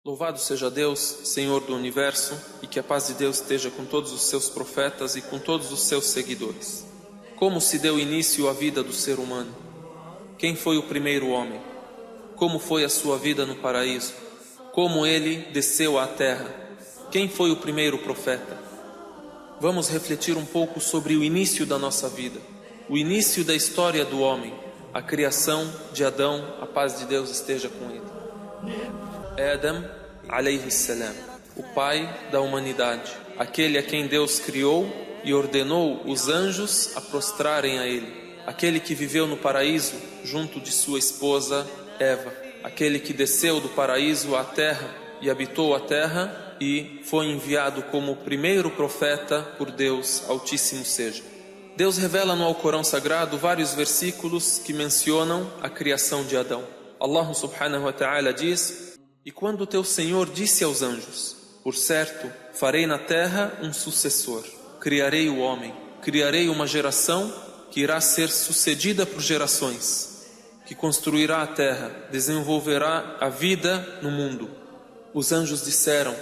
Louvado seja Deus, Senhor do Universo, e que a paz de Deus esteja com todos os seus profetas e com todos os seus seguidores. Como se deu início à vida do ser humano? Quem foi o primeiro homem? Como foi a sua vida no paraíso? Como ele desceu à terra? Quem foi o primeiro profeta? Vamos refletir um pouco sobre o início da nossa vida, o início da história do homem, a criação de Adão, a paz de Deus esteja com ele. Adam, alayhi salam, o pai da humanidade, aquele a quem Deus criou e ordenou os anjos a prostrarem a ele, aquele que viveu no paraíso junto de sua esposa Eva, aquele que desceu do paraíso à terra e habitou a terra e foi enviado como o primeiro profeta por Deus, Altíssimo seja. Deus revela no Alcorão Sagrado vários versículos que mencionam a criação de Adão. Allah subhanahu wa ta'ala diz: e quando teu Senhor disse aos anjos: por certo, farei na terra um sucessor, criarei o homem, criarei uma geração que irá ser sucedida por gerações, que construirá a terra, desenvolverá a vida no mundo. Os anjos disseram: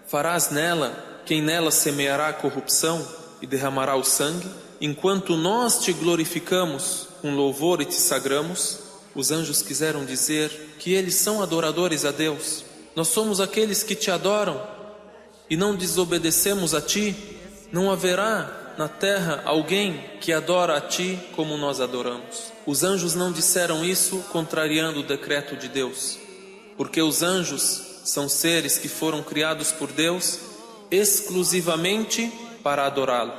farás nela quem nela semeará a corrupção e derramará o sangue? Enquanto nós te glorificamos com louvor e te sagramos. Os anjos quiseram dizer que eles são adoradores a Deus. Nós somos aqueles que te adoram e não desobedecemos a ti. Não haverá na terra alguém que adora a ti como nós adoramos. Os anjos não disseram isso contrariando o decreto de Deus, porque os anjos são seres que foram criados por Deus exclusivamente para adorá-lo,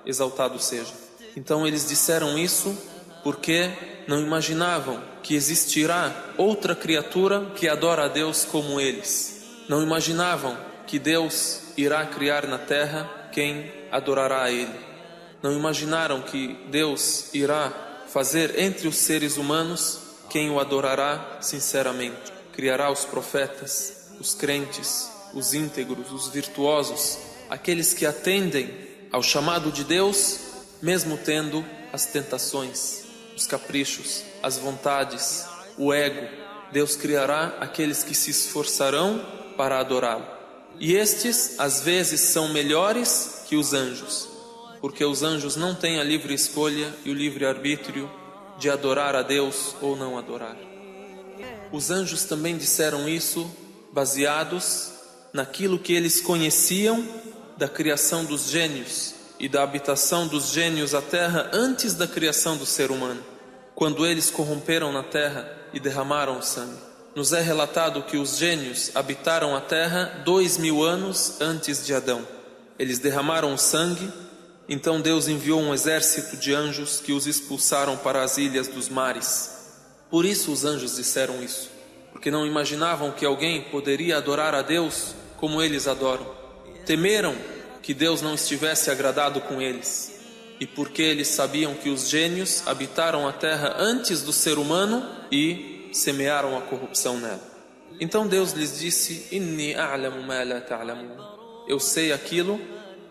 exaltado seja. Então eles disseram isso porque não imaginavam que existirá outra criatura que adora a Deus como eles. Não imaginavam que Deus irá criar na terra quem adorará a Ele. Não imaginaram que Deus irá fazer entre os seres humanos quem o adorará sinceramente. Criará os profetas, os crentes, os íntegros, os virtuosos, aqueles que atendem ao chamado de Deus, mesmo tendo as tentações, os caprichos, as vontades, o ego. Deus criará aqueles que se esforçarão para adorá-lo. E estes, às vezes, são melhores que os anjos, porque os anjos não têm a livre escolha e o livre arbítrio de adorar a Deus ou não adorar. Os anjos também disseram isso baseados naquilo que eles conheciam da criação dos gênios e da habitação dos gênios à terra antes da criação do ser humano, quando eles corromperam na terra e derramaram o sangue. Nos é relatado que os gênios habitaram a terra 2000 anos antes de Adão. Eles derramaram o sangue, então Deus enviou um exército de anjos que os expulsaram para as ilhas dos mares. Por isso os anjos disseram isso, porque não imaginavam que alguém poderia adorar a Deus como eles adoram. Temeram que Deus não estivesse agradado com eles, e porque eles sabiam que os gênios habitaram a terra antes do ser humano e semearam a corrupção nela. Então Deus lhes disse: Inni a'lamu ma la ta'lamun. Eu sei aquilo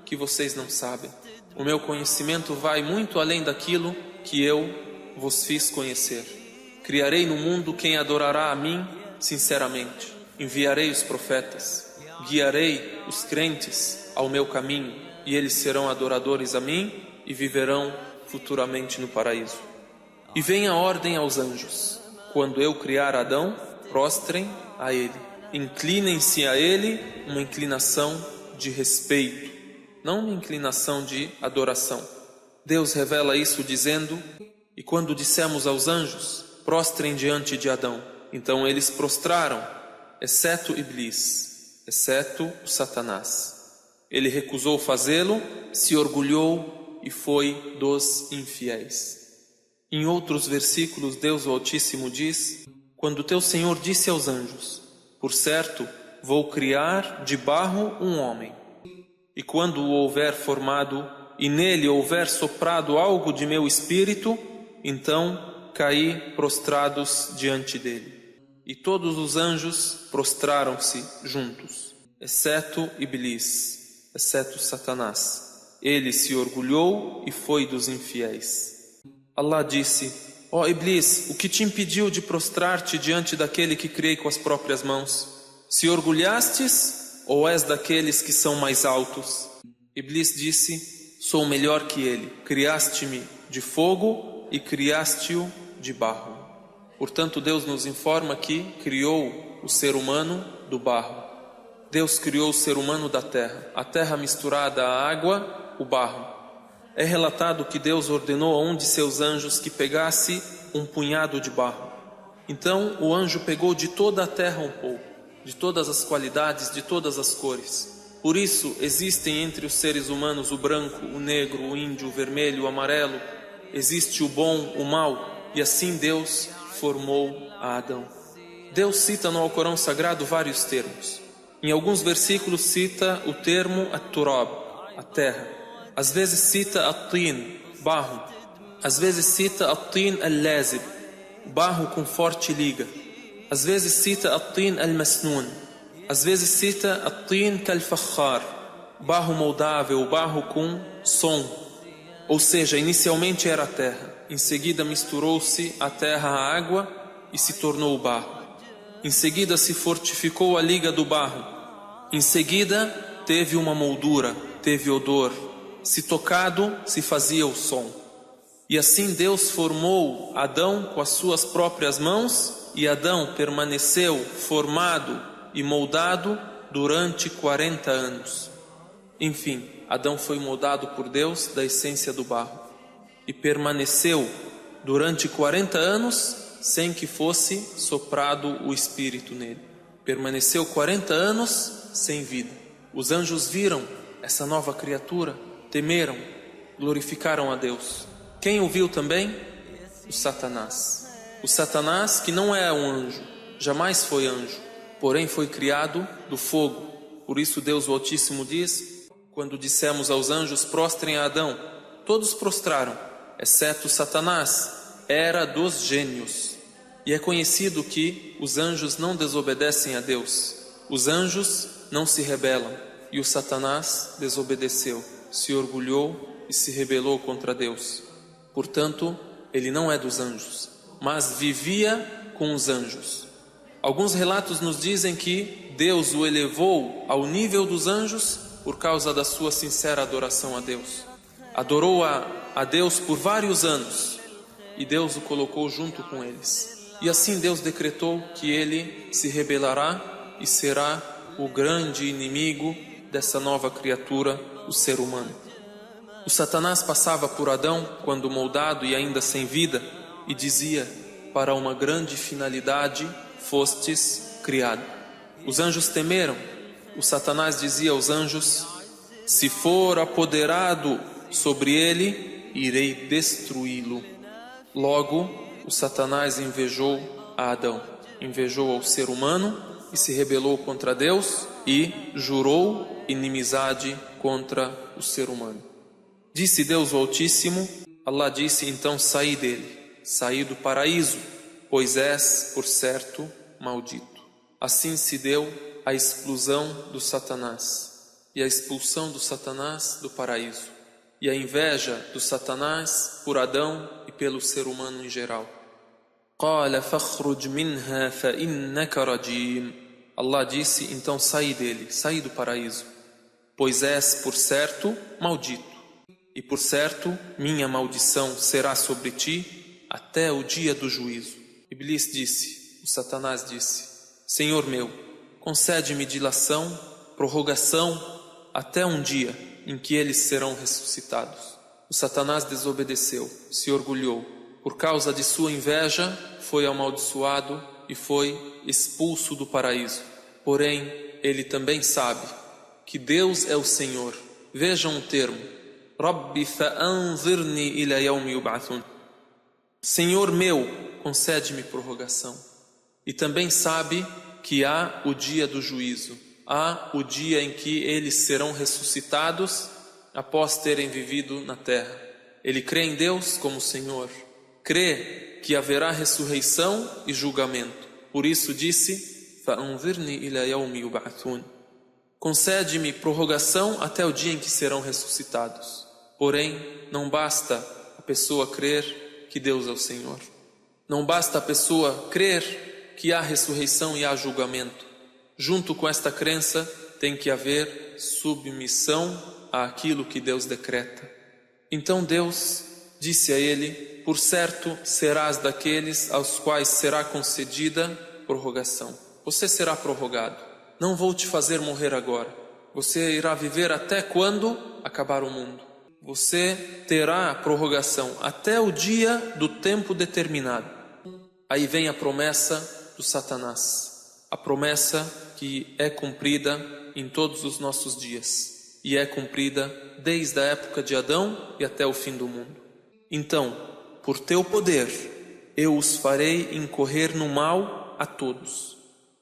que vocês não sabem. O meu conhecimento vai muito além daquilo que eu vos fiz conhecer. Criarei no mundo quem adorará a mim sinceramente. Enviarei os profetas, guiarei os crentes ao meu caminho, e eles serão adoradores a mim e viverão futuramente no paraíso. E vem a ordem aos anjos: quando eu criar Adão, prostrem a ele, inclinem-se a ele, uma inclinação de respeito, não uma inclinação de adoração. Deus revela isso dizendo: e quando dissemos aos anjos, prostrem diante de Adão, então eles prostraram, exceto Iblis, exceto o Satanás. Ele recusou fazê-lo, se orgulhou e foi dos infiéis. Em outros versículos, Deus o Altíssimo diz: quando teu Senhor disse aos anjos: por certo, vou criar de barro um homem, e quando o houver formado e nele houver soprado algo de meu espírito, então caí prostrados diante dele. E todos os anjos prostraram-se juntos, exceto Iblis, exceto Satanás. Ele se orgulhou e foi dos infiéis. Allah disse: ó Iblis, o que te impediu de prostrar-te diante daquele que criei com as próprias mãos? Se orgulhastes ou és daqueles que são mais altos? Iblis disse: sou melhor que ele. Criaste-me de fogo e criaste-o de barro. Portanto, Deus nos informa que criou o ser humano do barro. Deus criou o ser humano da terra, a terra misturada à água, o barro. É relatado que Deus ordenou a um de seus anjos que pegasse um punhado de barro. Então o anjo pegou de toda a terra um pouco, de todas as qualidades, de todas as cores. Por isso existem entre os seres humanos o branco, o negro, o índio, o vermelho, o amarelo. Existe o bom, o mal, e assim Deus formou a Adão. Deus cita no Alcorão Sagrado vários termos. Em alguns versículos cita o termo at-turab, a terra. Às vezes cita at-tin, barro. Às vezes cita at-tin al-lazib, barro com forte liga. Às vezes cita at-tin al-masnun. Às vezes cita at-tin kal-fakhar, barro moldável, barro com som. Ou seja, inicialmente era a terra. Em seguida misturou-se a terra à água e se tornou o barro. Em seguida se fortificou a liga do barro. Em seguida teve uma moldura, teve odor. Se tocado, se fazia o som. E assim Deus formou Adão com as suas próprias mãos, e Adão permaneceu formado e moldado durante 40 anos. Enfim, Adão foi moldado por Deus da essência do barro e permaneceu durante 40 anos sem que fosse soprado o Espírito nele. Permaneceu 40 anos sem vida. Os anjos viram essa nova criatura, temeram, glorificaram a Deus. Quem o viu também? O Satanás. O Satanás, que não é um anjo, jamais foi anjo, porém foi criado do fogo. Por isso Deus o Altíssimo diz: quando dissemos aos anjos prostrem a Adão, todos prostraram, exceto Satanás, era dos gênios. E é conhecido que os anjos não desobedecem a Deus. Os anjos não se rebelam, e o Satanás desobedeceu, se orgulhou e se rebelou contra Deus. Portanto, ele não é dos anjos, mas vivia com os anjos. Alguns relatos nos dizem que Deus o elevou ao nível dos anjos por causa da sua sincera adoração a Deus. Adorou a Deus por vários anos e Deus o colocou junto com eles. E assim Deus decretou que ele se rebelará e será o grande inimigo dessa nova criatura, o ser humano. O Satanás passava por Adão, quando moldado e ainda sem vida, e dizia: para uma grande finalidade fostes criado. Os anjos temeram. O Satanás dizia aos anjos: se for apoderado sobre ele, irei destruí-lo. Logo, o Satanás invejou a Adão, invejou ao ser humano e se rebelou contra Deus e jurou inimizade contra o ser humano. Disse Deus o Altíssimo, Allah disse: então saí dele, saí do paraíso, pois és, por certo, maldito. Assim se deu a exclusão do Satanás e a expulsão do Satanás do paraíso, e a inveja do Satanás por Adão e pelo ser humano em geral. قَالَ فَاخْرُجْ مِنْهَا فَإِنَّكَ رَجِيمٌ. Allah disse: então saí dele, saí do paraíso, pois és, por certo, maldito. E por certo, minha maldição será sobre ti até o dia do juízo. Iblis disse, o Satanás disse: Senhor meu, concede-me dilação, prorrogação, até um dia em que eles serão ressuscitados. O Satanás desobedeceu, se orgulhou. Por causa de sua inveja, foi amaldiçoado e foi expulso do paraíso. Porém, ele também sabe que Deus é o Senhor. Vejam o termo: Rabbi fa'anzirni ila yawmi yub'athun. Senhor meu, concede-me prorrogação. E também sabe que há o dia do juízo, há o dia em que eles serão ressuscitados após terem vivido na terra. Ele crê em Deus como Senhor, crê que haverá ressurreição e julgamento. Por isso disse: fa'anzirni ila yawmi yub'athun. Concede-me prorrogação até o dia em que serão ressuscitados. Porém, não basta a pessoa crer que Deus é o Senhor. Não basta a pessoa crer que há ressurreição e há julgamento. Junto com esta crença tem que haver submissão àquilo que Deus decreta. Então Deus disse a ele: por certo serás daqueles aos quais será concedida prorrogação. Você será prorrogado. Não vou te fazer morrer agora. Você irá viver até quando acabar o mundo. Você terá prorrogação até o dia do tempo determinado. Aí vem a promessa do Satanás. A promessa que é cumprida em todos os nossos dias. E é cumprida desde a época de Adão e até o fim do mundo. Então, por teu poder, eu os farei incorrer no mal a todos.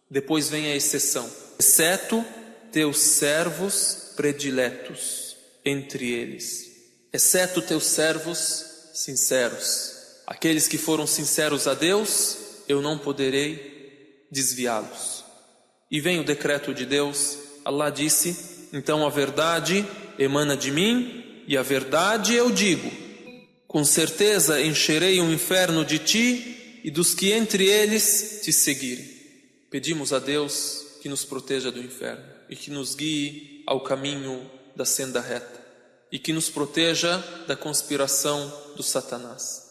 Depois vem a exceção. Exceto teus servos prediletos entre eles. Exceto teus servos sinceros. Aqueles que foram sinceros a Deus, eu não poderei desviá-los. E vem o decreto de Deus. Allah disse: então a verdade emana de mim, e a verdade eu digo: com certeza encherei o inferno de ti e dos que entre eles te seguirem. Pedimos a Deus que nos proteja do inferno e que nos guie ao caminho da senda reta e que nos proteja da conspiração do Satanás.